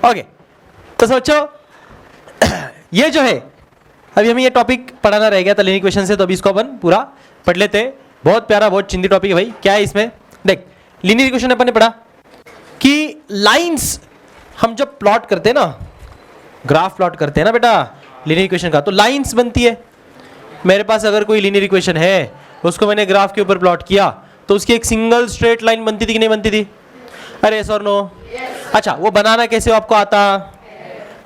Okay, तो सोचो ये जो है, अभी हमें ये टॉपिक पढ़ाना रह गया था लीनियर इक्वेशन से, तो अभी इसको अपन पूरा पढ़ लेते हैं। बहुत प्यारा, बहुत चिंदी टॉपिक है भाई। क्या है इसमें, देख लीनियर इक्वेशन अपन ने पढ़ा कि लाइंस हम जब प्लॉट करते हैं ना, ग्राफ प्लॉट करते हैं ना बेटा लीनियर इक्वेशन का, तो लाइंस बनती है। मेरे पास अगर कोई लीनियर इक्वेशन है, उसको मैंने ग्राफ के ऊपर प्लॉट किया, तो उसकी एक सिंगल स्ट्रेट लाइन बनती थी कि नहीं बनती थी? अरे यस और नो? अच्छा, वो बनाना कैसे आपको आता?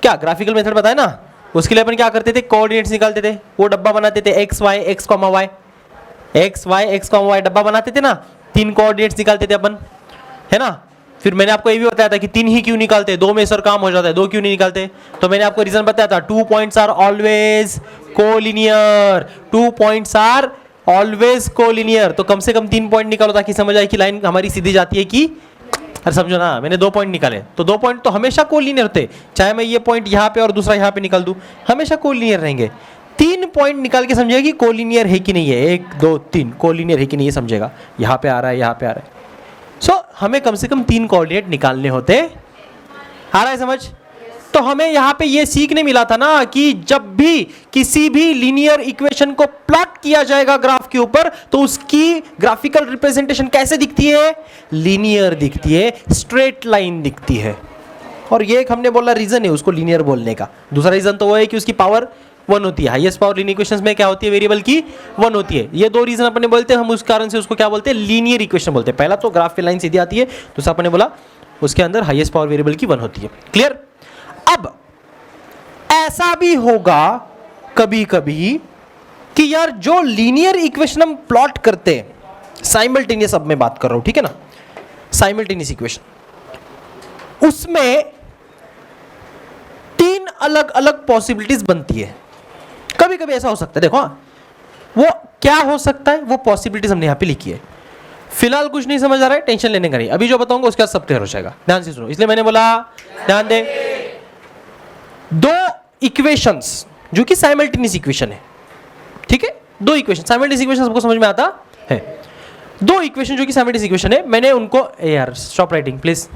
क्या ग्राफिकल मेथड बताया ना, उसके लिए अपन क्या करते थे, कोऑर्डिनेट्स निकालते थे, वो डब्बा बनाते थे X Y X comma Y, X comma Y डब्बा बनाते थे ना, 3 कोऑर्डिनेट्स निकालते थे अपन, है ना। फिर मैंने आपको ये भी बताया था कि 3 ही क्यों निकालते, 2 में सर काम हो जाता है, 2 क्यों नहीं निकालते? तो मैंने आपको रीजन बताया था, 2 points are always collinear, 2 points are always collinear. तो कम से कम 3 पॉइंट निकालो ताकि समझ आए कि लाइन हमारी सीधी जाती है कि, अरे समझो ना, मैंने 2 पॉइंट निकाले, तो 2 पॉइंट तो हमेशा कोलिनियर थे, चाहे मैं ये पॉइंट यहाँ पे और दूसरा यहाँ पे निकाल दूं, हमेशा कोलिनियर रहेंगे। 3 पॉइंट निकाल के समझेगा कि कोलिनियर है कि नहीं है, 1 2 3 कोलिनियर है कि नहीं है समझेगा, यहाँ पे आ रहा है, यहाँ पे आ रहा है। सो हमें कम से कम 3 कोऑर्डिनेट निकालने होते, आ रहा है समझ? तो हमें यहाँ पे ये सीखने मिला था ना कि जब भी किसी भी लीनियर इक्वेशन को प्लॉट किया जाएगा ग्राफ के ऊपर, तो उसकी ग्राफिकल रिप्रेजेंटेशन कैसे दिखती है? लीनियर दिखती है, स्ट्रेट लाइन दिखती है। और ये एक हमने बोला रीजन है उसको लीनियर बोलने का। दूसरा रीजन तो वो है कि उसकी पावर 1 होती है, हाईएस्ट पावर लीनियर इक्वेशंस में क्या होती है, वेरिएबल की 1 होती है। ये 2 रीजन अपने बोलते हैं, हम उस कारण से उसको क्या बोलते हैं, लीनियर इक्वेशन बोलते हैं। पहला तो ग्राफ पे लाइन सीधी आती है, दूसरा अपने बोला उसके अंदर हाईएस्ट पावर वेरिएबल की 1 होती है। क्लियर? अब ऐसा भी होगा कभी कभी कि यार जो लीनियर इक्वेशन हम प्लॉट करते हैं, साइमल्टेनियस, अब मैं बात कर रहा हूं, ठीक है ना, साइमल्टेनियस इक्वेशन, उसमें 3 अलग अलग पॉसिबिलिटीज बनती है। कभी कभी ऐसा हो सकता है, देखो वो क्या हो सकता है, वो पॉसिबिलिटीज हमने यहां पे लिखी है। फिलहाल कुछ नहीं समझ आ रहा है, टेंशन लेने का नहीं, अभी जो बताऊंगा उसके बाद सब क्लियर हो जाएगा। ध्यान से सुनो, इसलिए मैंने बोला ध्यान दे। 2 इक्वेशंस जो कि साइमल्टेनियस इक्वेशन है, ठीक है, 2 इक्वेशन साइमल्टेनियस इक्वेशन सबको समझ में आता है। 2 इक्वेशन जो कि साइमल्टेनियस इक्वेशन है, मैंने उनको, यार स्टॉप राइटिंग प्लीज,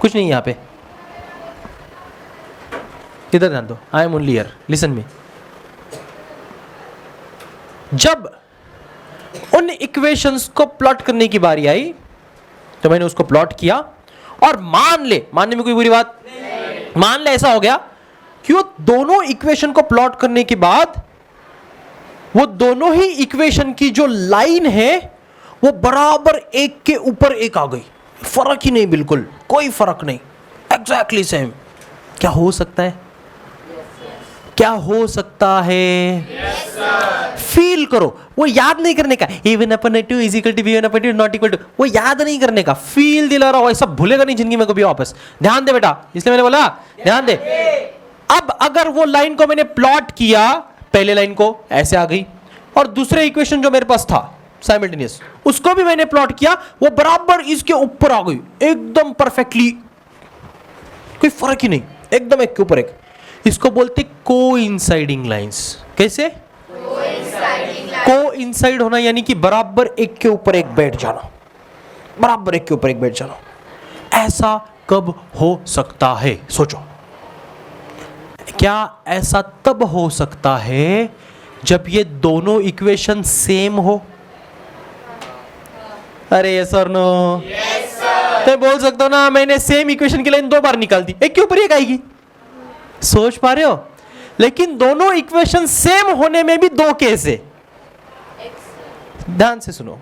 कुछ नहीं यहां पे, इधर ध्यान दो, I am only here, listen me. जब उन इक्वेशंस को प्लॉट करने की बारी आई, तो मैंने उसको प्लॉट किया, और मानने में कोई बुरी बात, मान ले ऐसा हो गया कि वो दोनों इक्वेशन को प्लॉट करने के बाद वो दोनों ही इक्वेशन की जो लाइन है वो बराबर एक के ऊपर एक आ गई, फर्क ही नहीं, बिल्कुल कोई फर्क नहीं, एग्जैक्टली सेम। क्या हो सकता है? क्या हो सकता है? फील करो, वो याद नहीं करने का, even upon a 2 is equal to b1 upon 2 not equal to, वो याद नहीं करने का, फील दिला रहा हो, ऐसा भूलेगा नहीं जिंदगी में कभी वापस। ध्यान दे बेटा, इसलिए मैंने बोला ध्यान दे। अब अगर वो लाइन को मैंने प्लॉट किया, पहले लाइन को ऐसे आ गई, और दूसरे इक्वेशन जो मेरे पास था साइमल्टेनियस, उसको भी मैंने प्लॉट किया, वो बराबर इसके ऊपर आ गई, एकदम परफेक्टली, कोई फर्क ही नहीं, एकदम एक के ऊपर एक। इसको बोलते कोइंसाइडिंग लाइंस। कैसे? कोइंसाइड होना, यानी कि बराबर एक के ऊपर एक बैठ जाना, बराबर एक के ऊपर एक बैठ जाना। ऐसा कब हो सकता है? सोचो, क्या ऐसा तब हो सकता है जब ये दोनों इक्वेशन सेम हो? अरे यस और नो? Yes sir. तो बोल सकता हूं ना, मैंने सेम इक्वेशन की लाइन 2 बार निकाल दी, एक के ऊपर एक आएगी, सोच पा रहे हो? लेकिन दोनों इक्वेशन सेम होने में भी 2 केस है। ध्यान से सुनो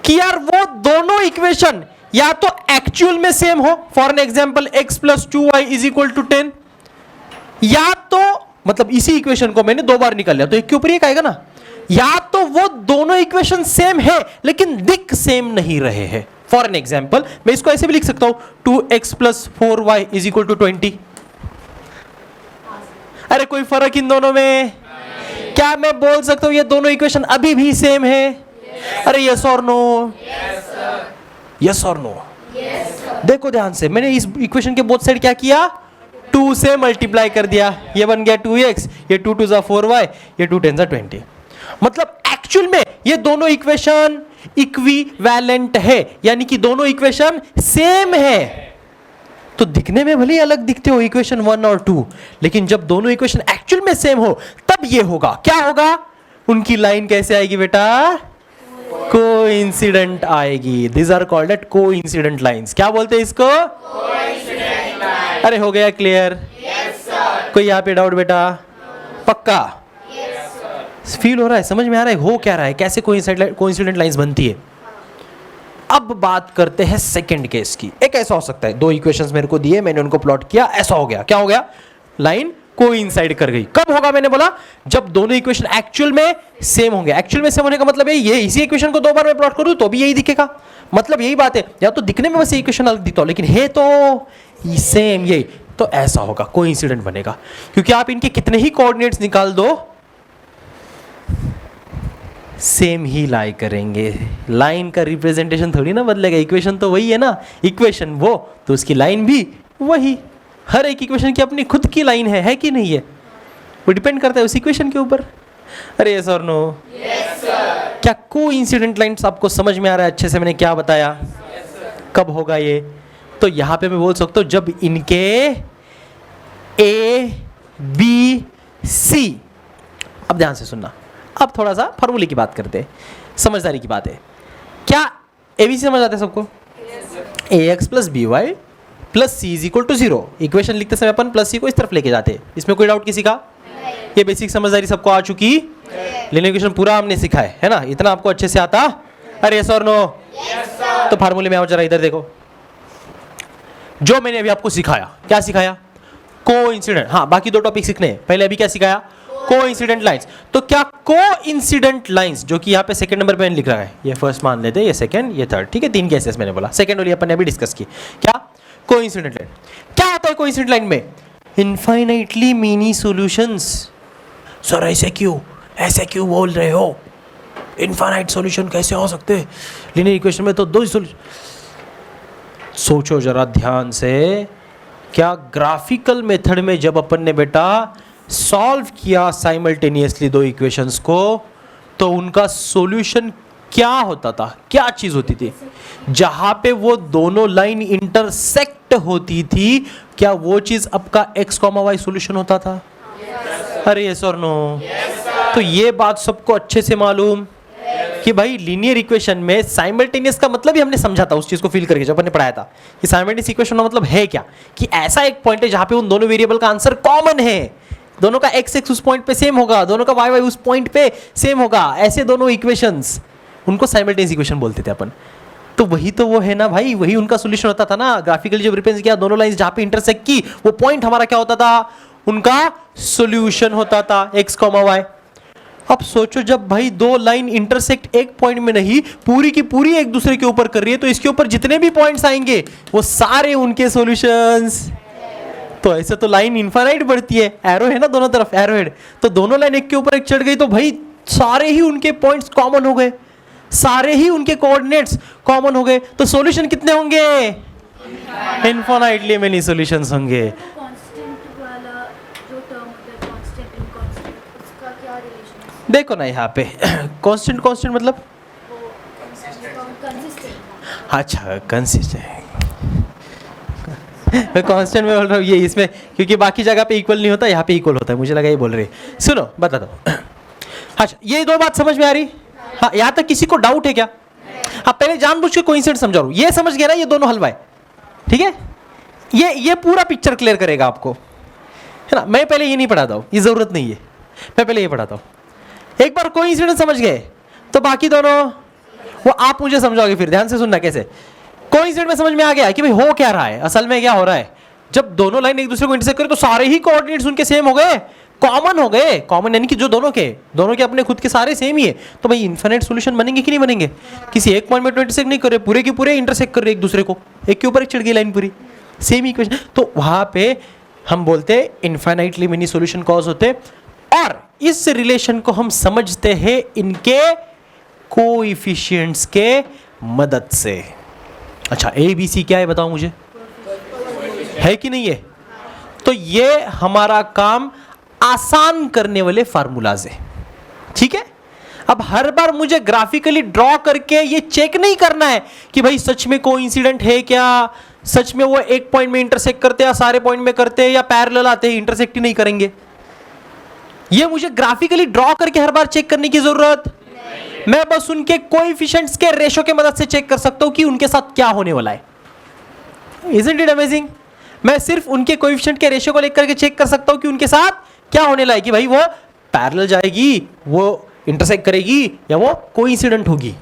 कि यार वो दोनों इक्वेशन या तो एक्चुअल में सेम हो, for an example x + 2y = 10, या तो मतलब इसी इक्वेशन को मैंने 2 बार निकाल लिया तो एक के ऊपर एक आएगा ना, या तो वो दोनों इक्वेशन सेम है लेकिन दिख सेम नहीं रहे हैं। फॉर एन एग्जांपल मैं इसको ऐसे भी लिख सकता हूं, 2x + 4y = 20। अरे कोई फर्क इन दोनों में? क्या मैं बोल सकता हूं ये दोनों इक्वेशन अभी भी सेम है? अरे यस और नो? यस और नो? देखो ध्यान से, मैंने इस इक्वेशन के बोथ साइड क्या किया, 2 से मल्टीप्लाई कर दिया, ये बन गया 2x, ये 2 × 4y, ये 2 × 20। मतलब एक्चुअल में ये दोनों इक्वेशन इक्विवेलेंट है, यानी कि दोनों इक्वेशन सेम है, तो दिखने में भले ही अलग दिखते हो इक्वेशन 1 और 2, लेकिन जब दोनों इक्वेशन एक्चुअल में सेम हो तब ये होगा। क्या होगा? उनकी लाइन कैसे आएगी बेटा? कोइंसिडेंट आएगी। This are called at coincident lines. क्या बोलते हैं इसको? अरे हो गया क्लियर? कोई यहाँ पे डाउट बेटा? पक्का? फील हो रहा है? समझ में आ रहा है हो क्या रहा है? कैसे कोइंसिडेंट लाइंस बनती है? अब बात करते हैं सेकंड केस की। एक ऐसा हो सकता है, दो इक्वेशंस मेरे को दिए, मैंने उनको प्लॉट किया, ऐसा हो गया। क्या हो गया? लाइन कोइंसाइड कर गई। कब होगा? मैंने बोला जब दोनों इक्वेशन एक्चुअल में सेम होंगे। एक्चुअल में सेम होने का मतलब ये इसी इक्वेशन को दो बार मैं प्लॉट करूं तो भी यही दिखेगा। मतलब यही बात है, या तो दिखने में बस इक्वेशन अलग दिखता हो लेकिन है तो सेम यही, तो ऐसा होगा, कोइंसिडेंट बनेगा। क्योंकि आप इनके कितने ही कोऑर्डिनेट्स निकाल दो सेम ही लाई करेंगे। लाइन का रिप्रेजेंटेशन थोड़ी ना बदलेगा, इक्वेशन तो वही है ना। इक्वेशन वो तो उसकी लाइन भी वही। हर एक इक्वेशन की अपनी खुद की लाइन है कि नहीं है? वो डिपेंड करता है उस इक्वेशन के ऊपर। अरे यस और नो? Yes sir. क्या कोइंसिडेंट लाइंस आपको समझ में आ रहा है अच्छे से मैंने क्या बताया? Yes sir. कब होगा ये? तो यहां पे मैं बोल सकता हूं जब इनके ए बी सी, अब ध्यान से सुनना, अब थोड़ा सा फॉर्मूले की बात करते हैं, समझदारी की बात है। क्या एबीसी समझ आते हैं सबको? A X plus B Y plus C is equal to 0। Equation लिखते समय अपन प्लस सी को इस तरफ लेके जाते हैं। इसमें कोई डाउट किसी का? ये बेसिक समझदारी सबको आ चुकी? लिनियर इक्वेशन पूरा हमने सीखा है ना? इतना आपको अच्छे से आता? अरे यस और नो? तो फार्मूले में आओ जरा, इधर देखो जो मैंने अभी आपको सिखाया। क्या सिखाया? कोइंसिडेंट। हाँ, बाकी दो टॉपिक सीखने हैं। पहले अभी क्या सिखाया? Coincident lines. तो क्या कोइंसिडेंट लाइंस, जो कि यहाँ पे सेकंड नंबर पे लिख रहा है, ये फर्स्ट मान लेते हैं, ये सेकंड, ये थर्ड, ठीक है? तीन केसेस मैंने बोला, सेकंड वाली अपन ने अभी डिस्कस की। क्या? Coincident line. क्या आता है कोइंसिडेंट लाइन में? Infinitely many solutions. सर ऐसे क्यों बोल रहे हो? इनफाइनाइट सॉल्यूशन कैसे हो सकते हैं? लीनियर इक्वेशन में तो दो ही सॉल्यूशन। सोचो जरा ध्यान से, क्या ग्राफिकल मेथड में जब अपन ने बेटा सॉल्व किया साइमल्टेनियसली दो इक्वेशंस को, तो उनका सॉल्यूशन क्या होता था? क्या चीज होती थी? जहां पे वो दोनों लाइन इंटरसेक्ट होती थी, क्या वो चीज आपका x, y सॉल्यूशन होता था? अरे यस और नो? तो ये बात सबको अच्छे से मालूम कि भाई लीनियर इक्वेशन में साइमल्टेनियस का मतलब ही हमने समझा था, उस चीज को फील करके जब हमने पढ़ाया था कि साइमल्टेनियस इक्वेशन का मतलब है क्या, कि ऐसा एक पॉइंट है जहां पे उन दोनों वेरिएबल का आंसर कॉमन है, दोनों का x उस पॉइंट पे सेम होगा, दोनों का y उस पॉइंट पे सेम होगा, ऐसे दोनों इक्वेशंस, उनको साइमल्टेनियस इक्वेशन बोलते थे अपन। तो वही तो वो है ना भाई, वही उनका सॉल्यूशन होता था ना। ग्राफिकली जब रिप्रेजेंट किया दोनों लाइंस जहां पे इंटरसेक्ट की, वो पॉइंट हमारा क्या होता था? उनका सॉल्यूशन होता था x, y। अब सोचो जब भाई दो लाइन इंटरसेक्ट एक पॉइंट में नहीं, पूरी की पूरी एक दूसरे के ऊपर कर रही है, तो इसके ऊपर जितने भी पॉइंट्स आएंगे वो सारे उनके सॉल्यूशंस। तो ऐसे तो लाइन इनफाइनाइट बढ़ती है, एरो है ना दोनों तरफ, एरो हेड, तो दोनों लाइन एक के ऊपर एक चढ़ गई तो भाई सारे ही उनके पॉइंट्स कॉमन हो गए, सारे ही उनके कोऑर्डिनेट्स कॉमन हो गए, तो सॉल्यूशन कितने होंगे? इनफाइनाइटली मेनी सॉल्यूशंस होंगे। देखो ना यहाँ पे कांस्टेंट मतलब अच्छा कंसिस्टेंट, मैं कांस्टेंट में बोल रहा हूँ ये इसमें, क्योंकि बाकी जगह पे इक्वल नहीं होता, यहाँ पे इक्वल होता है, मुझे लगा ये बोल रही। सुनो बता दो। अच्छा ये दो बात समझ में आ रही? हाँ, यहाँ तक किसी को डाउट है क्या? हाँ, पहले जानबूझ के कोइंसिडेंट समझा रहा हूँ, ये समझ गया ना, ये दोनों हलवा है, ठीक है? ये पूरा पिक्चर क्लियर करेगा आपको, है ना? मैं पहले ये नहीं पढ़ाता हूँ, ये जरूरत नहीं है, मैं पहले ये पढ़ाता हूँ। एक बार कोइंसिडेंट समझ गए तो बाकी दोनों वो आप मुझे समझाओगे। फिर ध्यान से सुनना, कैसे कोइंसिडेंट में समझ में आ गया कि भाई हो क्या रहा है, असल में क्या हो रहा है। जब दोनों लाइन एक दूसरे को इंटरसेक्ट करें तो सारे ही कोऑर्डिनेट्स उनके सेम हो गए, कॉमन हो गए। कॉमन यानी कि जो दोनों के अपने खुद के सारे सेम ही है, तो भाई इनफिनिट सॉल्यूशन बनेंगे कि नहीं बनेंगे? किसी एक पॉइंट में तो इंटरसेक्ट नहीं कर रहे, पूरे के पूरे इंटरसेक्ट कर रहे एक दूसरे को, एक के ऊपर एक चढ़ गई लाइन पूरी, सेम इक्वेशन। तो वहां पे हम बोलते हैं इनफाइनाइटली मेनी सॉल्यूशन कॉज होते, और इस रिलेशन को हम समझते हैं इनके कोएफिशिएंट्स के मदद से। अच्छा ए बी सी क्या है बताओ मुझे, है कि नहीं है? तो ये हमारा काम आसान करने वाले फार्मूलाज है, ठीक है? अब हर बार मुझे ग्राफिकली ड्रॉ करके ये चेक नहीं करना है कि भाई सच में कोइंसिडेंट है क्या, सच में वो एक पॉइंट में इंटरसेक्ट करते हैं या सारे पॉइंट में करते हैं या पैरेलल आते हैं, इंटरसेक्ट ही नहीं करेंगे? ये मुझे ग्राफिकली ड्रॉ करके हर बार चेक करने की जरूरत नहीं। मैं बस उनके कोएफिशिएंट्स के रेशो के मदद से चेक कर सकता हूं कि उनके साथ क्या होने वाला है। Isn't it amazing? मैं सिर्फ उनके कोएफिशिएंट के रेशियो को लेकर के चेक कर सकता हूं कि उनके साथ क्या होने वाला है, कि भाई वो पैरेलल जाएगी, वो इंटरसेक्ट करेगी या वो कोइंसिडेंट होगी।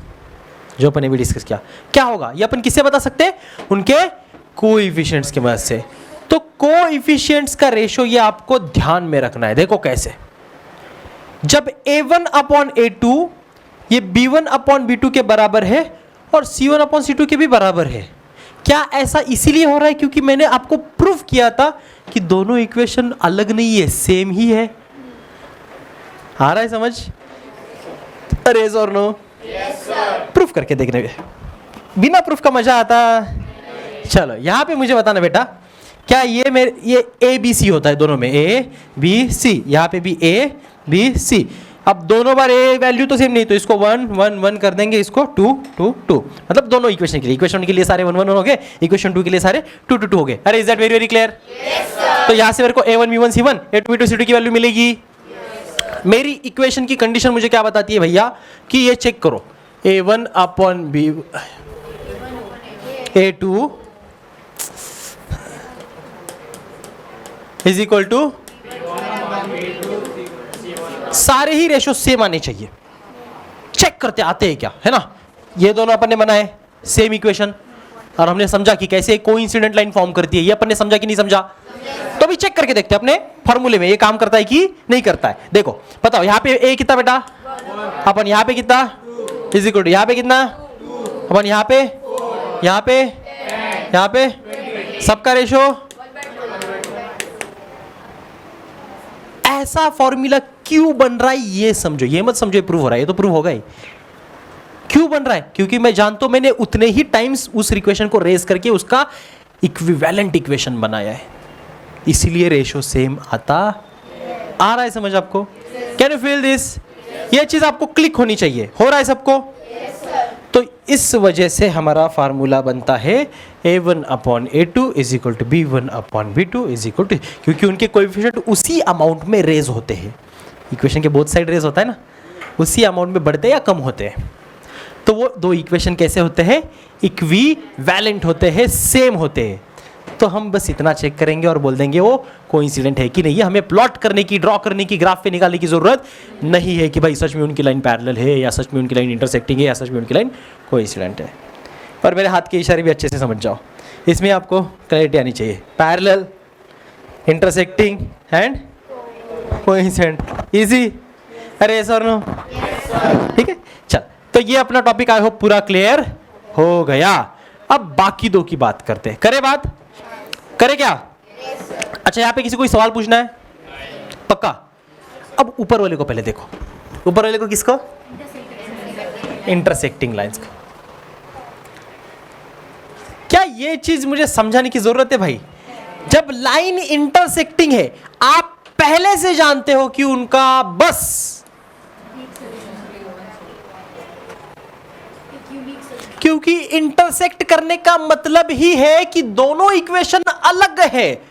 जो अपन ने भी डिस्कस किया, क्या होगा ये अपन किससे बता सकते हैं? उनके कोएफिशिएंट्स की मदद से। तो कोएफिशिएंट्स का रेशियो ये आपको ध्यान में रखना है। देखो कैसे, जब a1 अपॉन a2 ये b1 अपॉन b2 के बराबर है और c1 अपॉन c2 के भी बराबर है। क्या ऐसा इसीलिए हो रहा है क्योंकि मैंने आपको प्रूफ किया था कि दोनों इक्वेशन अलग नहीं है, सेम ही है? आ रहा है समझ? अरे और नो? प्रूफ करके देखने में, बिना प्रूफ का मजा आता? चलो यहां पे मुझे बताना बेटा, क्या ये ए बी सी होता है दोनों में? ए बी सी, यहाँ पे भी ए बी सी। अब दोनों बार ए वैल्यू तो सेम नहीं, तो इसको 1 1 1 कर देंगे, इसको 2 2 2, मतलब दोनों इक्वेशन के लिए, इक्वेशन के लिए सारे 1 1 1 हो गए, इक्वेशन 2 के लिए सारे 2 2 2 हो गए। अरे is that very very clear? तो यहाँ से मेरे को a1 b1 c1 a2 b2 c2 की वैल्यू मिलेगी। मेरी इक्वेशन की कंडीशन मुझे क्या बताती है भैया, कि ये चेक करो, a1 upon b a2 is equal to, सारे ही रेशो सेम आने चाहिए। चेक करते आते हैं क्या, है ना? ये दोनों अपन ने बनाए सेम इक्वेशन और हमने समझा कि कैसे कोइंसिडेंट लाइन फॉर्म करती है। ये अपन ने समझा कि नहीं समझा? तो भी चेक करके देखते हैं अपने फॉर्मूले में ये काम करता है कि नहीं करता है। देखो बताओ, यहाँ पे a कितना बेटा, अपन यहाँ पे कितना, इज इक्वल टू यहाँ पे कितना, अपन यहाँ पे, यहाँ पे, यहाँ पे, सबका रेशो। ऐसा फॉर्मूला क्यों बन रहा है ये समझो, ये मत समझो प्रूव हो रहा है, ये तो प्रूव होगा ही। क्यों बन रहा है? क्योंकि मैं जानता हूं मैंने उतने ही टाइम्स उस इक्वेशन को रेज करके उसका इक्विवेलेंट इक्वेशन बनाया है, इसलिए रेशो सेम आता। आ रहा है समझ आपको? Can you feel this? ये चीज आपको क्लिक होनी चाहिए। हो रहा है सबको? तो इस वजह से हमारा फार्मूला बनता है a1 upon a2 is equal to b1 upon b2 is equal to, क्योंकि उनके कोएफिशिएंट उसी अमाउंट में रेज होते हैं। इक्वेशन के बोथ साइड रेज होता है ना, उसी अमाउंट में बढ़ते या कम होते हैं। तो वो दो इक्वेशन कैसे होते हैं? इक्विवेलेंट होते हैं, सेम होते हैं। तो हम बस इतना चेक करेंगे और बोल देंगे वो कोइंसिडेंट है कि नहीं है। हमें प्लॉट करने की, ड्रॉ करने की, ग्राफ पे निकालने की जरूरत नहीं है कि भाई सच में उनकी लाइन पैरेलल है या सच में उनकी लाइन इंटरसेक्टिंग है या सच में उनकी लाइन कोइंसिडेंट है। और मेरे हाथ के इशारे भी अच्छे से समझ जाओ, इसमें आपको क्लैरिटी आनी चाहिए। Parallel, intersecting and coincident, easy? अरे सर नो? ठीक है, चल। तो ये अपना टॉपिक आई होप पूरा क्लियर हो गया। अब बाकी दो की बात करते हैं। करे बात? करे क्या? अच्छा, यहाँ पे किसी कोई सवाल पूछना है? पक्का? अब ऊपर वाले को पहले देखो। ऊपर वाले को किसको? इंटरसेक्टिंग लाइंस को। क्या ये चीज मुझे समझाने की जरूरत है भाई? जब लाइन इंटरसेक्टिंग है, आप पहले से जानते हो कि उनका बस क्योंकि इंटरसेक्ट करने का मतलब ही है कि दोनों इक्वेशन अलग है,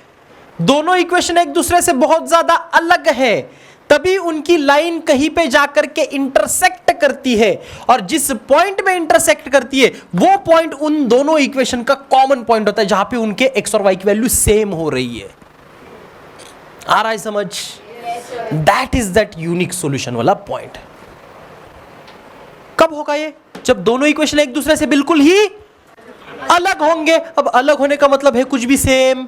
दोनों इक्वेशन एक दूसरे से बहुत ज्यादा अलग है, तभी उनकी लाइन कहीं पे जाकर के इंटरसेक्ट करती है। और जिस पॉइंट में इंटरसेक्ट करती है वो पॉइंट उन दोनों इक्वेशन का कॉमन पॉइंट होता है, जहां पे उनके एक्स और वाई की वैल्यू सेम हो रही है। आ रहा है समझ? That is that unique solution वाला पॉइंट। कब होगा ये? जब दोनों इक्वेशन एक दूसरे से बिल्कुल ही अलग होंगे। अब अलग होने का मतलब है कुछ भी सेम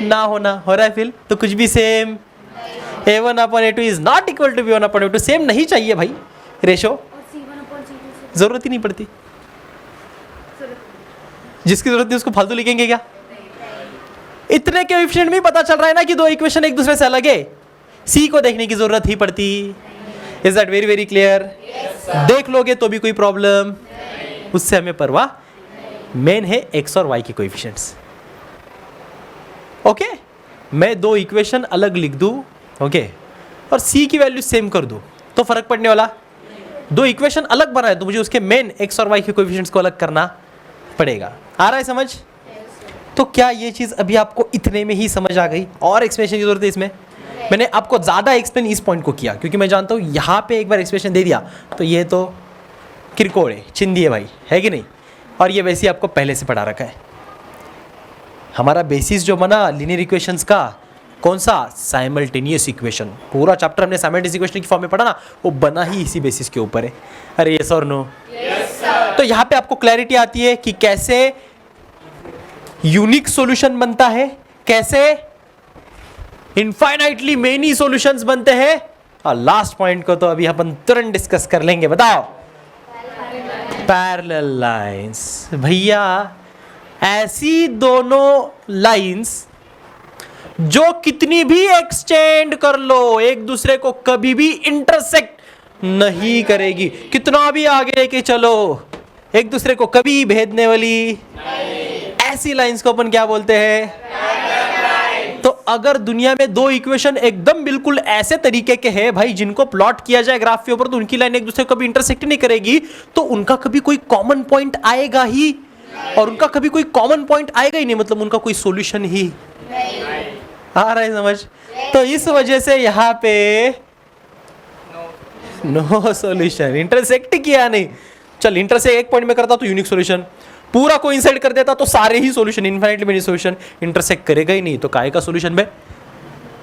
ना होना। हो रहा है फिल? तो कुछ भी same, a1 upon a2 is not equal to b1 upon a2। Same नहीं चाहिए भाई रेशो, जरूरत ही नहीं पड़ती। जिसकी जरूरत नहीं उसको फालतू लिखेंगे क्या? इतने कोएफिशिएंट में पता चल रहा है ना कि दो इक्वेशन एक दूसरे से अलग है, सी को देखने की जरूरत ही पड़ती। Is that very very clear? देख लोगे तो भी कोई प्रॉब्लम, उससे हमें परवाह। मेन है एक्स और वाई के कोएफिशिएंट्स। ओके, मैं दो इक्वेशन अलग लिख दूं, ओके, और सी की वैल्यू सेम कर दूं तो फर्क पड़ने वाला? दो इक्वेशन अलग बना है तो मुझे उसके मेन एक्स और वाई के कोएफिशिएंट्स को अलग करना पड़ेगा। आ रहा है समझ? तो क्या ये चीज़ अभी आपको इतने में ही समझ आ गई और एक्सप्लेनेशन की जरूरत है इसमें? मैंने आपको ज़्यादा एक्सप्लेन इस पॉइंट को किया क्योंकि मैं जानता हूँ यहाँ पे एक बार एक्सप्लेनेशन दे दिया तो ये तो किरकोड़ है, चिंदी है भाई, है कि नहीं? और ये वैसे ही आपको पहले से पढ़ा रखा है। हमारा बेसिस जो बना लीनियर इक्वेशंस का, कौन सा? Simultaneous equation. पूरा चैप्टर हमने साइमल्टेनियस इक्वेशन की फॉर्म में पढ़ा ना, वो बना ही इसी बेसिस के ऊपर है। अरे यस और नो? तो यहाँ पे आपको क्लैरिटी आती है कि कैसे यूनिक सॉल्यूशन बनता है, कैसे इनफाइनाइटली मेनी सॉल्यूशंस बनते हैं, और लास्ट पॉइंट को तो अभी अपन तुरंत डिस्कस कर लेंगे। बताओ, पैरेलल लाइंस। भैया ऐसी दोनों लाइंस जो कितनी भी एक्सटेंड कर लो एक दूसरे को कभी भी इंटरसेक्ट नहीं करेगी, कितना भी आगे लेके चलो एक दूसरे को कभी भेदने वाली ऐसी लाइंस को अपन क्या बोलते हैं? तो अगर दुनिया में दो इक्वेशन एकदम बिल्कुल ऐसे तरीके के हैं भाई जिनको प्लॉट किया जाए ग्राफ के ऊपर तो उनकी लाइन एक दूसरे को कभी इंटरसेक्ट नहीं करेगी, तो उनका कभी कोई कॉमन पॉइंट आएगा ही, और उनका कभी कोई कॉमन पॉइंट आएगा ही नहीं, मतलब उनका कोई सॉल्यूशन ही आ रहा है समझ? तो इस वजह से यहाँ पे नो सॉल्यूशन, इंटरसेक्ट किया नहीं। चल इंटरसेक्ट एक पॉइंट में करता तो यूनिक सॉल्यूशन, पूरा कोइंसाइड कर देता तो सारे ही solution, infinitely many solution, intersect करेगा ही नहीं, तो काय का सॉल्यूशन में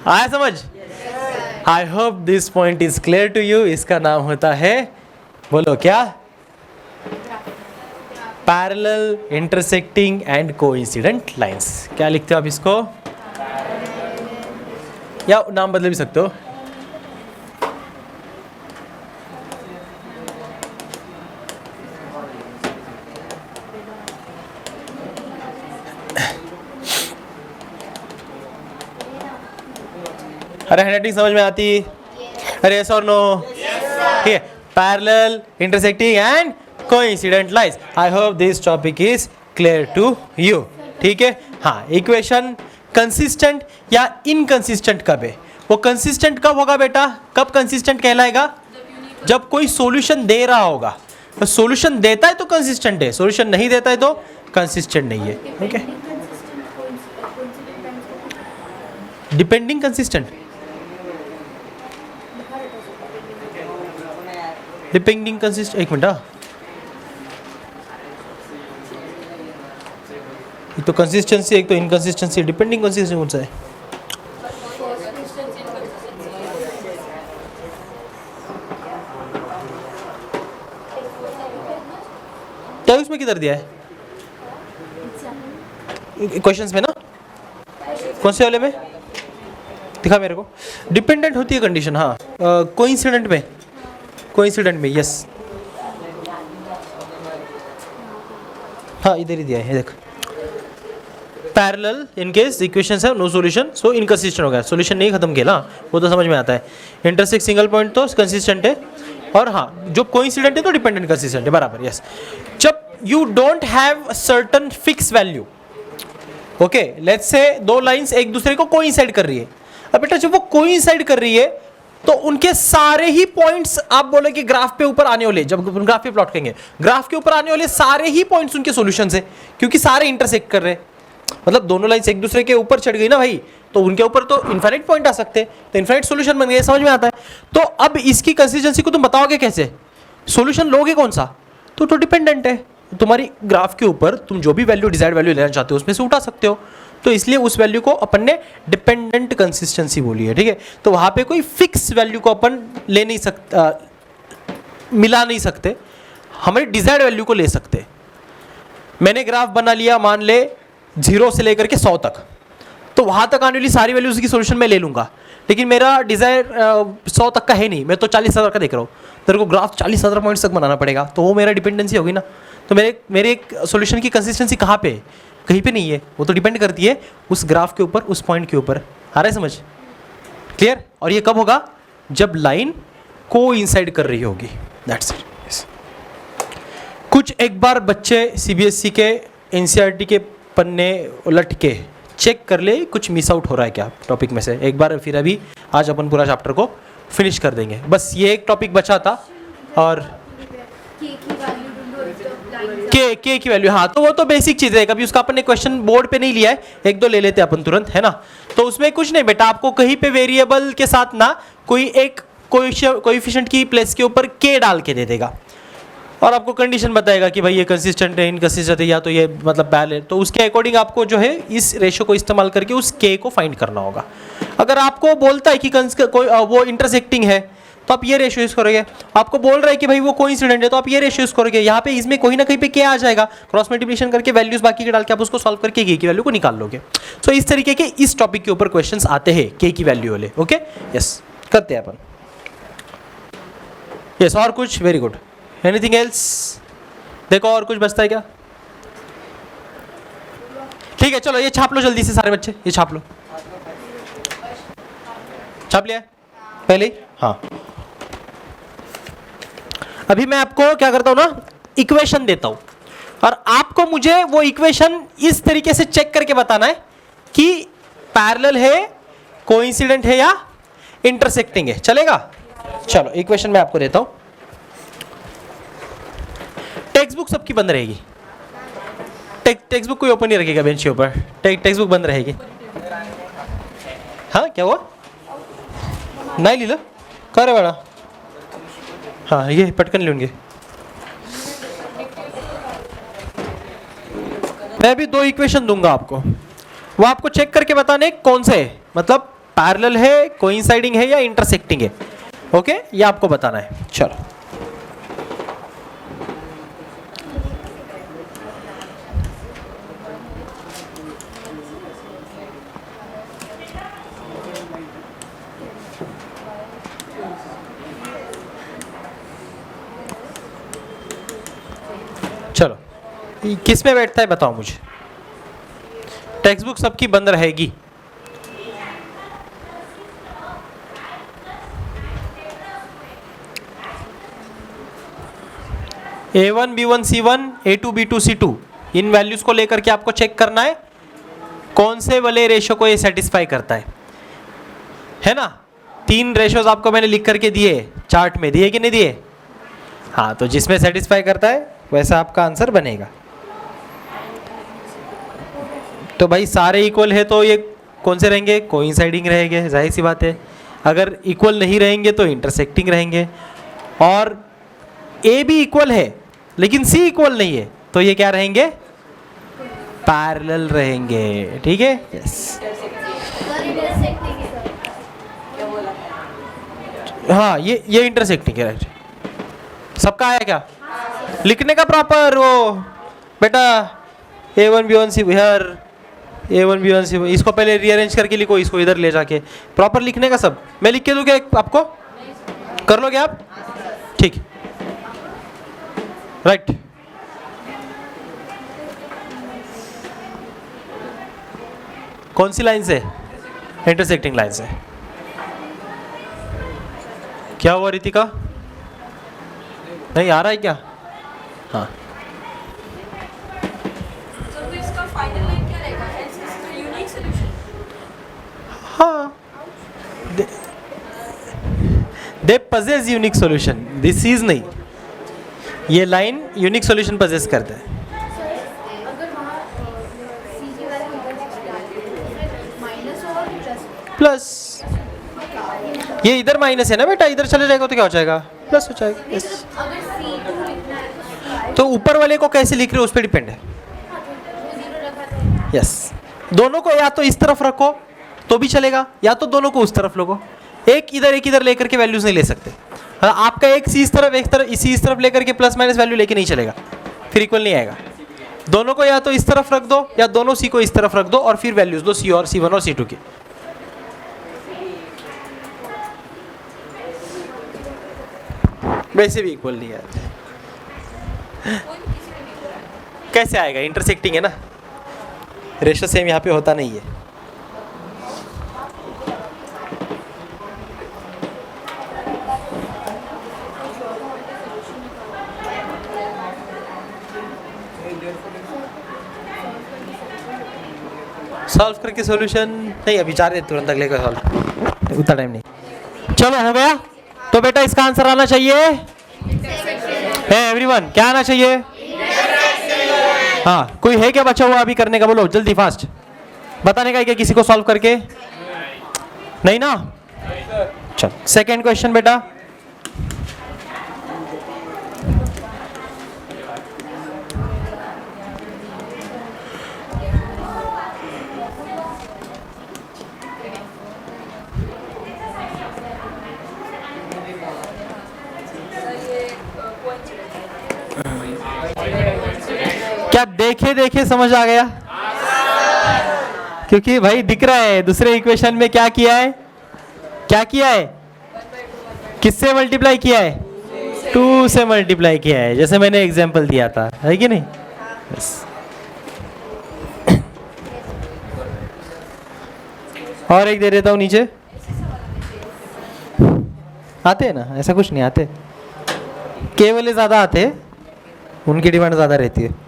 आया समझ? I hope this point is clear to you. इसका नाम होता है, बोलो क्या? Parallel, intersecting and coincident lines. क्या लिखते हो आप इसको? या नाम बदल भी सकते हो। अरे हैंडराइटिंग समझ में आती? अरे यस और नो? ठीक है, parallel, intersecting and coincident lines. I hope this topic is clear to you. ठीक है, हाँ, इक्वेशन कंसिस्टेंट या इनकंसिस्टेंट कब है? वो कंसिस्टेंट कब होगा बेटा? कब कंसिस्टेंट कहलाएगा? जब कोई सॉल्यूशन दे रहा होगा। तो सॉल्यूशन देता है तो कंसिस्टेंट है, सॉल्यूशन नहीं देता है तो कंसिस्टेंट नहीं है। Okay, depending consistent, depending consistent, एक मिनट, एक तो कंसिस्टेंसी, एक तो इनकंसिस्टेंसी, डिपेंडिंग कंसिस्टेंसी कौन सा है? क्या उसमें किधर दिया है क्वेश्चंस में ना? कौन से वाले में दिखा मेरे को? डिपेंडेंट होती है कंडीशन, हाँ, कोइंसिडेंट में, कोइंसिडेंट में, यस, हाँ इधर ही दिया है, देख। पैरेलल इन केस इक्वेशंस है नो सॉल्यूशन, सो इनकंसिस्टेंट हो गया, सॉल्यूशन नहीं खत्म किया ना, वो तो समझ में आता है। इंटरसेक्ट सिंगल पॉइंट तो कंसिस्टेंट है, और हाँ जो कोइंसिडेंट है तो डिपेंडेंट कंसिस्टेंट है, बराबर, यस। जब you don't have certain fix value, okay, let's say दो लाइंस एक दूसरे को कोइंसाइड कर रही है। अब बेटा जब वो कोइंसाइड कर रही है तो उनके सारे ही पॉइंट्स, आप बोले कि ग्राफ पे ऊपर आने वाले, जब ग्राफ पे प्लॉट करेंगे, ग्राफ के ऊपर आने वाले सारे ही पॉइंट्स उनके सॉल्यूशंस है, क्योंकि सारे इंटरसेक्ट कर रहे हैं। मतलब दोनों लाइंस एक दूसरे के ऊपर चढ़ गई ना भाई, तो उनके ऊपर तो इनफाइनाइट पॉइंट आ सकते हैं, तो इनफाइनाइट सॉल्यूशन बन गए, समझ में आता है? तो अब इसकी कंसिस्टेंसी को तुम बताओगे कैसे? सॉल्यूशन लोगे कौन सा? तो डिपेंडेंट है, तुम्हारी ग्राफ के ऊपर तुम जो भी वैल्यू, डिजायर्ड वैल्यू लेना चाहते हो उसमें से उठा सकते हो, तो इसलिए उस वैल्यू को अपन ने डिपेंडेंट कंसिस्टेंसी बोली है, ठीक है? तो वहां पे कोई फिक्स वैल्यू को अपन ले नहीं सकता, मिला नहीं सकते, हमारी डिजायर्ड वैल्यू को ले सकते। मैंने ग्राफ बना लिया, मान ले 0 से लेकर के 100 तक, तो वहां तक आने वाली सारी वैल्यूज की सॉल्यूशन मैं ले लूंगा, लेकिन मेरा डिजायर 100 तक का है नहीं, मैं तो 40,000 का देख रहा हूँ, तेरे को ग्राफ 40,000 पॉइंट्स तक बनाना पड़ेगा, तो वो मेरा डिपेंडेंसी होगी ना। तो मेरे सॉल्यूशन की कंसिस्टेंसी कहाँ पे है? कहीं पे नहीं है, वो तो डिपेंड करती है उस ग्राफ के ऊपर, उस पॉइंट के ऊपर। आ रहा है समझ? क्लियर? और ये कब होगा? जब लाइन कोइंसाइड कर रही होगी, दैट्स इट। कुछ एक बार बच्चे सीबीएसई के एनसीईआरटी के पन्ने उलट के चेक कर ले कुछ मिस आउट हो रहा है क्या टॉपिक में से एक बार, फिर अभी आज अपन पूरा चैप्टर को फिनिश कर देंगे। बस ये एक टॉपिक बचा था, और के की वैल्यू, हाँ तो वो तो बेसिक चीज है, कभी उसका अपन ने क्वेश्चन बोर्ड पे नहीं लिया है, एक दो ले लेते हैं अपन तुरंत, है ना। तो उसमें कुछ नहीं बेटा, आपको कहीं पे वेरिएबल के साथ ना कोई एक कोएफिशिएंट की प्लेस के ऊपर के डाल के दे देगा और आपको कंडीशन बताएगा कि भाई ये कंसिस्टेंट है, इनकंसिस्टेंट है, या तो ये मतलब बैलेंस, तो उसके अकॉर्डिंग आपको जो है इस रेशो को इस्तेमाल करके उस के को फाइंड करना होगा। अगर आपको बोलता है कि कोई वो इंटरसेक्टिंग है तो आप ये रेशियो यूज करोगे, आपको बोल रहा है कि भाई वो कोइंसिडेंट है तो आप ये रेशियो यूज करोगे, यहाँ पे इसमें कहीं ना कहीं पे क्या आ जाएगा, क्रॉस मल्टीप्लिकेशन करके वैल्यूज बाकी के डाल के आप उसको सॉल्व करके के की वैल्यू को निकाल लोगे। सो इस तरीके के इस टॉपिक के ऊपर क्वेश्चंस आते हैं के की वैल्यू वाले। ओके यस, करते हैं अपन। यस, और कुछ? Very good. Anything else? देखो और कुछ बचता है क्या? ठीक है चलो ये छाप लो जल्दी से सारे बच्चे, ये छाप लो। छाप लिया पहले ही? हाँ। अभी मैं आपको क्या करता हूं ना, इक्वेशन देता हूं और आपको मुझे वो इक्वेशन इस तरीके से चेक करके बताना है कि पैरेलल है, कोइंसिडेंट है या इंटरसेक्टिंग है। चलेगा? चलो इक्वेशन मैं आपको देता हूं। टेक्स्ट बुक सबकी बंद रहेगी, टेक्स्ट बुक कोई ओपन नहीं रखेगा बेंच के ऊपर, टेक्स्ट बुक बंद रहेगी। हाँ क्या हुआ? नहीं लीला कर रहे बड़ा? हाँ ये पटकन लेंगे। मैं भी दो इक्वेशन दूंगा आपको, वो आपको चेक करके बताने कौन से है, मतलब पैरेलल है, कोइंसाइडिंग है या इंटरसेक्टिंग है। ओके ये आपको बताना है। चलो चलो किस में बैठता है बताओ मुझे। टेक्स्ट बुक सबकी बंद रहेगी। A1 B1 C1 A2 B2 C2 इन वैल्यूज को लेकर के आपको चेक करना है कौन से वाले रेशो को ये सेटिस्फाई करता है ना। तीन रेशोज आपको मैंने लिख करके दिए, चार्ट में दिए कि नहीं दिए? हाँ तो जिसमें सेटिस्फाई करता है वैसा आपका आंसर बनेगा। तो भाई सारे इक्वल है तो ये कौन से रहेंगे? कोइंसाइडिंग रहेंगे, जाहिर सी बात है। अगर इक्वल नहीं रहेंगे तो इंटरसेक्टिंग रहेंगे, और ए भी इक्वल है लेकिन सी इक्वल नहीं है तो ये क्या रहेंगे? पैरेलल रहेंगे। ठीक है यस। हाँ ये इंटरसेक्टिंग है, राइट। सबका आया क्या? लिखने का प्रॉपर वो बेटा A1 B1 C here A1 B1 C, इसको पहले रीअरेंज करके लिखो, इसको इधर ले जाके प्रॉपर लिखने का। सब मैं लिख के दूँ क्या आपको? कर लोगे आप? ठीक राइट। कौन सी लाइन से? इंटरसेक्टिंग लाइन से। क्या हुआ रितिका? नहीं आ रहा है क्या? हाँ हाँ, they possess unique solution, this is नहीं, ये लाइन यूनिक सॉल्यूशन पजेस करता है। प्लस ये इधर माइनस है ना बेटा, इधर चले जाएगा तो क्या हो जाएगा? प्लस हो जाएगा। yes. तो ऊपर वाले को कैसे लिख रहे हो उस पर डिपेंड है। यस दोनों को या तो इस तरफ रखो तो भी चलेगा, या तो दोनों को उस तरफ रखो, एक इधर लेकर के वैल्यूज नहीं ले सकते। आपका एक सी इस तरफ, एक तरफ इसी इस तरफ लेकर के प्लस माइनस वैल्यू लेके नहीं चलेगा, फिर इक्वल नहीं आएगा। दोनों को या तो इस तरफ रख दो या दोनों सी को इस तरफ रख दो और फिर वैल्यूज दो सी और C1 और C2 की। वैसे भी इक्वल नहीं आएगा। कैसे आएगा? इंटरसेक्टिंग है ना, रेशो सेम यहाँ पे होता नहीं है। सॉल्व करके सॉल्यूशन नहीं, अभी जा रहे तुरंत अगले का सॉल्व, उतना टाइम नहीं। चलो हो गया। तो बेटा इसका आंसर आना चाहिए एवरीवन, क्या आना चाहिए? हाँ, कोई है क्या बचा हुआ अभी करने का? बोलो जल्दी, फास्ट बताने का है क्या किसी को सॉल्व करके? नहीं ना? चल सेकेंड क्वेश्चन बेटा। क्या देखे देखे समझ आ गया? क्योंकि भाई दिख रहा है दूसरे इक्वेशन में क्या किया है, क्या किया है, किससे मल्टीप्लाई किया है? 2 से मल्टीप्लाई किया है, जैसे मैंने एग्जांपल दिया था, है कि नहीं? बस और एक दे देता हूं नीचे। आते हैं ना, ऐसा कुछ नहीं, आते केवल ज्यादा आते हैं, उनकी डिमांड ज्यादा रहती है।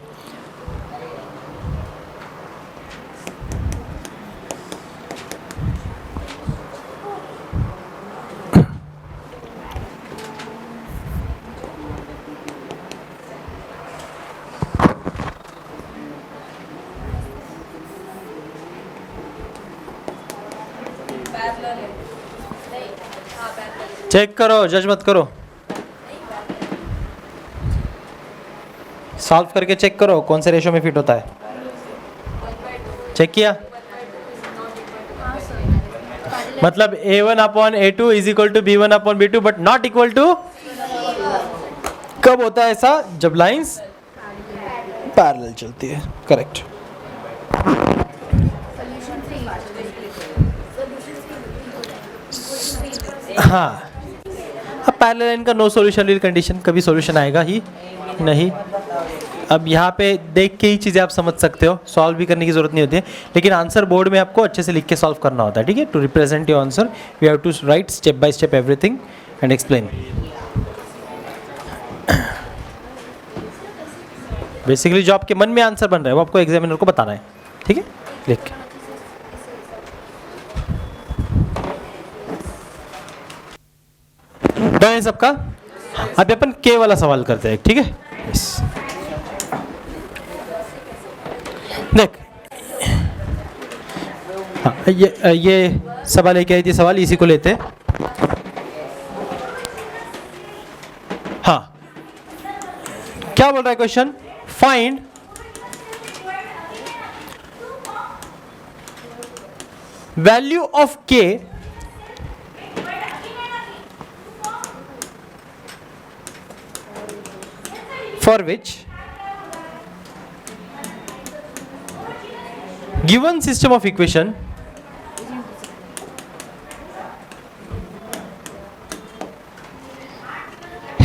चेक करो, जज मत करो, सॉल्व करके चेक करो कौन से रेशो में फिट होता है। चेक किया? मतलब A1 upon A2 is equal to B1 upon B2 but not equal to. कब होता है ऐसा? जब लाइंस पैरेलल चलती है। करेक्ट। हाँ, अब पैरेलल लाइन का नो सॉल्यूशन रियल कंडीशन, कभी सॉल्यूशन आएगा ही नहीं। अब यहाँ पे देख के ही चीज़ें आप समझ सकते हो, सॉल्व भी करने की जरूरत नहीं होती है, लेकिन आंसर बोर्ड में आपको अच्छे से लिख के सॉल्व करना होता है, ठीक है? To represent your answer we have to write step by step everything and explain. Basically जो आपके मन में आंसर बन रहा है वो आपको एग्जामिनर को बताना है, ठीक है? लिख के डन है सबका? अभी अपन के वाला सवाल करते हैं, ठीक है? यस। देख, हाँ, ये सवाल क्या है? सवाल इसी को लेते हैं। हाँ, क्या बोल रहा है क्वेश्चन? फाइंड वैल्यू ऑफ के for which given system of equation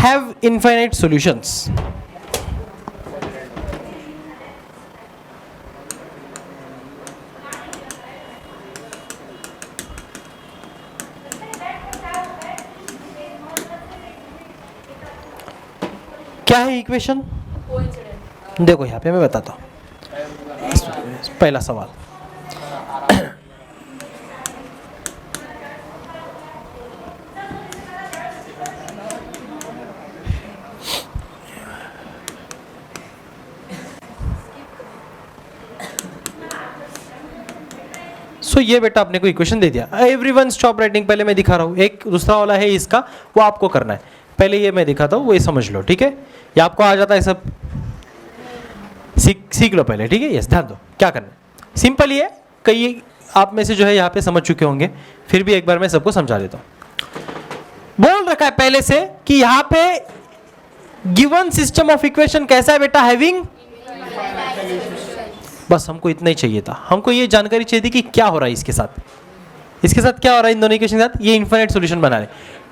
have infinite solutions. क्या है इक्वेशन? देखो यहाँ पे मैं बताता हूँ। पहला सवाल, ये बेटा आपने को इक्वेशन दे दिया। एवरीवन स्टॉप राइटिंग, पहले मैं दिखा रहा हूँ। एक दूसरा वाला है इसका, वो आपको करना है। पहले ये मैं दिखाता हूँ, वो ये समझ लो, ठीक है? ये आपको आ जाता है सब, सीख लो पहले, ठीक है? यस, ध्यान दो क्या करना है। सिंपल ये, कई आप में से जो है यहाँ पे समझ चुके होंगे, फिर भी एक बार मैं सबको समझा देता हूँ। बोल रखा है पहले से कि यहाँ पे गिवन सिस्टम ऑफ इक्वेशन कैसा है बेटा? हैविंग। बस हमको इतना ही चाहिए था, हमको ये जानकारी चाहिए थी कि क्या हो रहा है इसके साथ, इसके साथ क्या हो रहा है, इन दोनों इक्वेशन के साथ। ये इनफिनिट सॉल्यूशन बना रहे।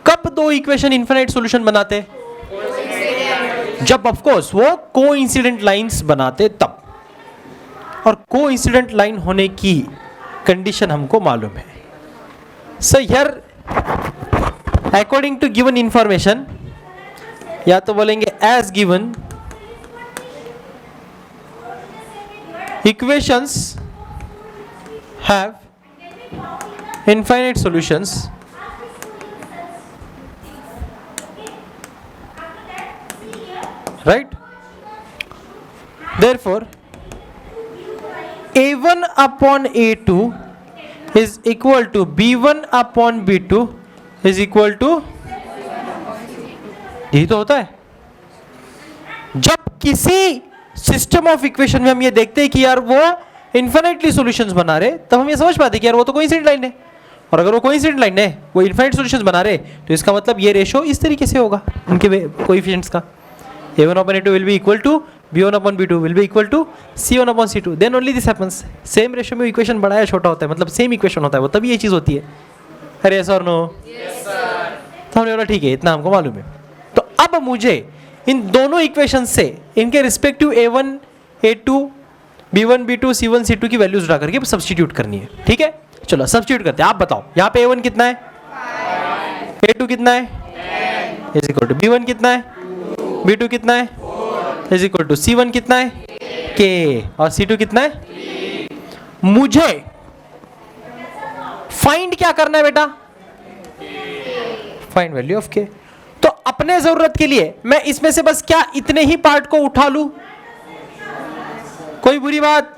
कब दो इक्वेशन इनफिनिट सॉल्यूशन बनाते? जब ऑफ कोर्स वो कोइंसिडेंट लाइंस बनाते तब, और कोइंसिडेंट लाइन होने की कंडीशन हमको मालूम है। So here according to given information, या तो बोलेंगे as given equations have infinite solutions right, therefore A1 upon A2 is equal to B1 upon B2 is equal टू, यही तो होता है जब किसी सिस्टम ऑफ इक्वेशन में हम ये देखते हैं कि यार वो इन्फिनिटली सॉल्यूशंस बना रहे, तब हम ये समझ पाते हैं कि यार वो तो कोइंसिडेंट लाइन है, और अगर वो कोइंसिडेंट लाइन है, वो इन्फिनिट सॉल्यूशंस बना रहे, तो इसका मतलब ये रेशो इस तरीके से होगा उनके कोएफिशिएंट्स का। A1 upon A2 will be equal to B1 upon B2 will be equal to C1 upon C2, then only this happens। Same ratio में इक्वेशन बड़ा या छोटा होता है, मतलब सेम इक्वेशन होता है वो, तभी ये चीज़ होती है। अरे यस और नो? तो हमने बोला ठीक है, इतना हमको मालूम है। तो अब मुझे इन दोनों इक्वेशन से इनके respective A1 A2 B1 B2 C1 C2 की वैल्यूज उठा करके सब्स्टिट्यूट करनी है, ठीक है? चलो सब्स्टिट्यूट करते हैं। आप बताओ यहाँ पे A1 कितना है, A2 कितना है, इज इक्वल टू B1 कितना है, B2 कितना है, इज इक्वल टू C1 कितना है, K, और C2 कितना है। मुझे फाइंड क्या करना है बेटा, फाइंड वैल्यू ऑफ K। तो अपने जरूरत के लिए मैं इसमें से बस क्या इतने ही पार्ट को उठा लूं, कोई बुरी बात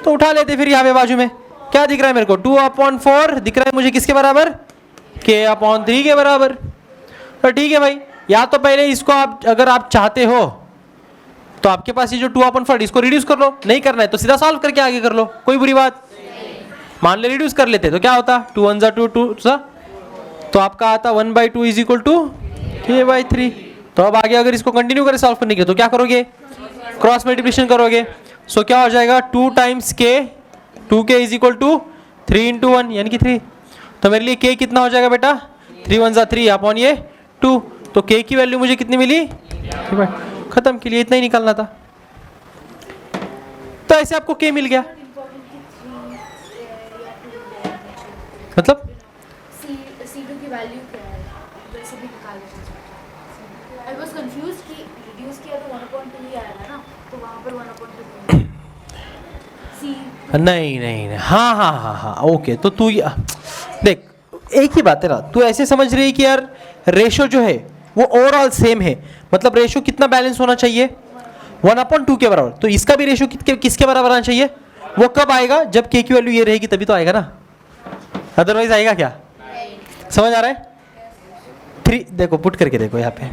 तो उठा लेते। फिर यहाँ पे बाजू में क्या दिख रहा है मेरे को, 2/4 दिख रहा है मुझे, किसके बराबर, K/3 के बराबर। तो ठीक है भाई, या तो पहले इसको आप अगर आप चाहते हो तो आपके पास ये जो 2/4 इसको रिड्यूस कर लो, नहीं करना है तो सीधा सॉल्व करके आगे कर लो, कोई बुरी बात। मान ले रिड्यूस कर लेते तो क्या होता, 2 1 2 2 तो आपका आता 1/2 इज इक्वल टू K/3। तो अब आगे अगर इसको कंटिन्यू करें सॉल्व करने के लिए तो क्या करोगे, क्रॉस मल्टीप्लिकेशन करोगे। सो क्या हो जाएगा, 2 times K, 2K is equal to 3 × 1 यानी कि 3। तो मेरे लिए K कितना हो जाएगा बेटा, 3 1 3 अपॉन ये 2। तो K की वैल्यू मुझे कितनी मिली, खत्म, के लिए इतना ही निकालना था। तो ऐसे आपको K मिल गया, मतलब C2 की वैल्यू क्या है, वैसे भी निकाल सकते। आई वाज कंफ्यूज्ड कि रिड्यूस किया तो 1/2 ही आएगा ना, तो वहां पर 1/2 C नहीं नहीं नहीं, हाँ हाँ हाँ हाँ ओके। तो तू देख, एक ही बात है ना, तू ऐसे समझ रही है कि यार रेशो जो है वो ओवरऑल सेम है, मतलब रेशो कितना बैलेंस होना चाहिए, 1/2 के बराबर। तो इसका भी रेशो किसके बराबर आना चाहिए, वो कब आएगा, जब K की वैल्यू ये रहेगी तभी तो आएगा ना, अदरवाइज आएगा क्या। समझ आ रहा है। 3 देखो पुट करके देखो यहाँ पे,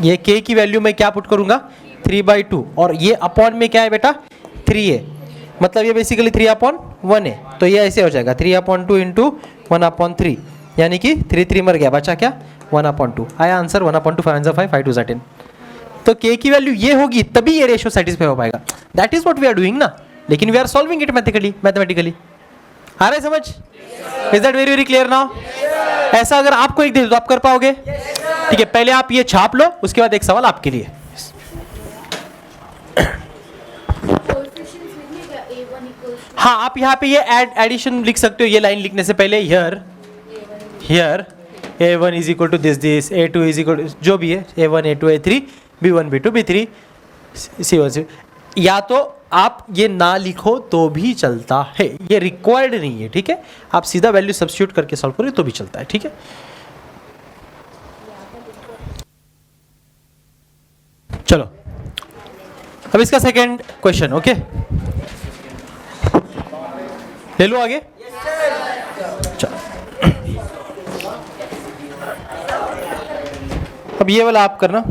ये K की वैल्यू में क्या पुट करूंगा, 3/2, और ये अपॉन में क्या है बेटा, 3 है, मतलब ये बेसिकली 3/1 है। तो ये ऐसे हो जाएगा 3/2 इंटू 1/3, यानी कि 3 3 मर गया, बचा क्या 1/2। आया आंसर 1/2, 5 5 5 2 10। तो K की वैल्यू ये होगी तभी ये रेशो सेटिस्फाई हो पाएगा। That is what we are doing ना, लेकिन we are solving it mathematically. आ रहा है समझ, is that very very clear now. ऐसा अगर आपको एक दे दो तो आप कर पाओगे, ठीक है। पहले आप ये छाप लो, उसके बाद एक सवाल आपके लिए। हाँ, आप यहाँ पे ये एडिशन लिख सकते हो, ये लाइन लिखने से पहले here A1 is equal to this, A2 is equal to जो भी है, A1 A2 A3 B1 B2 B3 C1 या तो आप ये ना लिखो तो भी चलता है, ये रिक्वायर्ड नहीं है, ठीक है। आप सीधा वैल्यू सब्स्टिट्यूट करके सॉल्व करो तो भी चलता है, ठीक है। चलो अब इसका सेकंड क्वेश्चन, ओके, ले लो आगे। चलो अब ये वाला आप करना।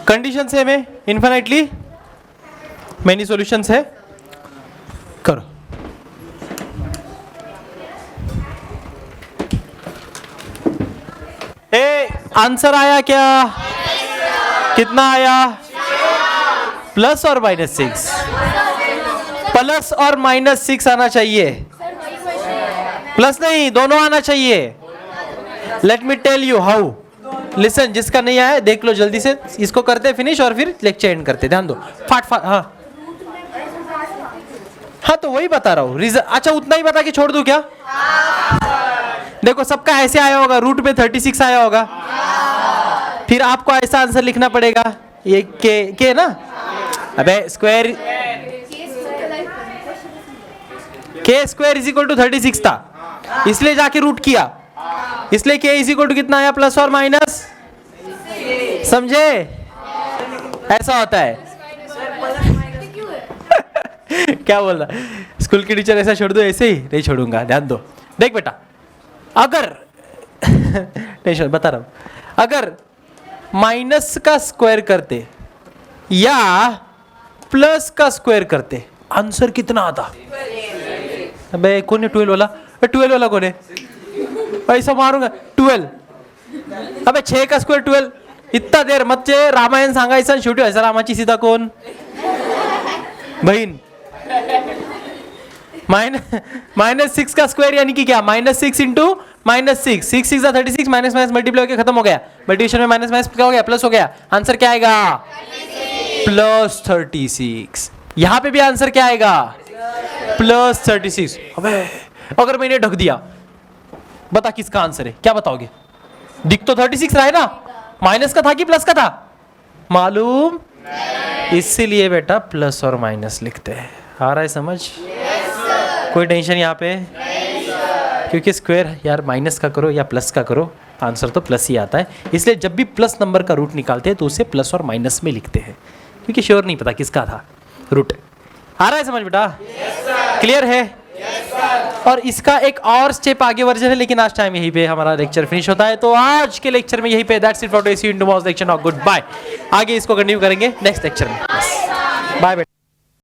कंडीशन सेम है, इन्फिनिटली मेनी सॉल्यूशंस है, करो। आंसर आया क्या, कितना आया, प्लस और -6, प्लस और -6 आना चाहिए, प्लस नहीं दोनों आना चाहिए। Let me tell you how, listen, जिसका नहीं आया देख लो जल्दी से, इसको करते फिनिश और फिर लेक्चर एंड करते, ध्यान दो फाट। हाँ तो वही बता रहा हूँ रीजन। अच्छा उतना ही बता के छोड़ दूं क्या, देखो सबका ऐसे आया होगा, रूट में 36 आया होगा, फिर आपको ऐसा आंसर लिखना पड़ेगा, ये के ना, अबे स्क्वायर के स्क्वायर इज इक्वल टू 36 था, इसलिए जाके रूट किया, इसलिए के इज इक्वल टू कितना आया, प्लस और माइनस, समझे? ऐसा होता है। क्या बोल रहा, स्कूल की टीचर ऐसा छोड़ दो, ऐसे ही नहीं छोड़ूंगा, ध्यान दो। देख बेटा, अगर टेंशन बता रहा हूं, अगर माइनस का स्क्वायर करते या प्लस का स्क्वायर करते, आंसर कितना आता? अबे कौन है 12 वाला? 12 वाला कौन है? ऐसा मारूंगा 12, अबे 6 का स्क्वायर 12, इतना देर मत चे रामायण सांगायचं, शेवटी व्हायचं रामाची सीता कोण? बहीण। माइनस 6 का स्क्वायर यानी कि क्या, -6 इंटू -6, 6 6 36, माइनस माइनस मल्टीप्लाई होकर खत्म हो गया, मल्टीप्लिकेशन में माइनस माइनस क्या हो गया, प्लस हो गया, आंसर क्या आएगा? प्लस 36। यहां पे भी आंसर क्या आएगा? प्लस 36। अबे अगर मैंने ढक दिया, बता किसका आंसर है, क्या बताओगे? दिख तो 36 रहा है ना, माइनस का था कि प्लस का था? मालूम, इसीलिए बेटा प्लस और माइनस लिखते हैं। आ रहा है समझ? कोई टेंशन यहाँ पे? क्योंकि स्क्वायर यार माइनस का करो या प्लस का करो, आंसर तो प्लस ही आता है, इसलिए जब भी प्लस नंबर का रूट निकालते हैं तो उसे प्लस और माइनस में लिखते हैं, क्योंकि श्योर नहीं पता किसका था रूट। आ रहा है समझ बेटा? क्लियर है? और इसका एक और स्टेप आगे वर्जन है, लेकिन आज टाइम यहीं पे हमारा लेक्चर फिनिश होता है, तो आज के लेक्चर में यहीं पे that's it for today, see you in tomorrow's lecture, now good bye. आगे इसको कंटिन्यू करेंगे नेक्स्ट लेक्चर में। बाय बेटा।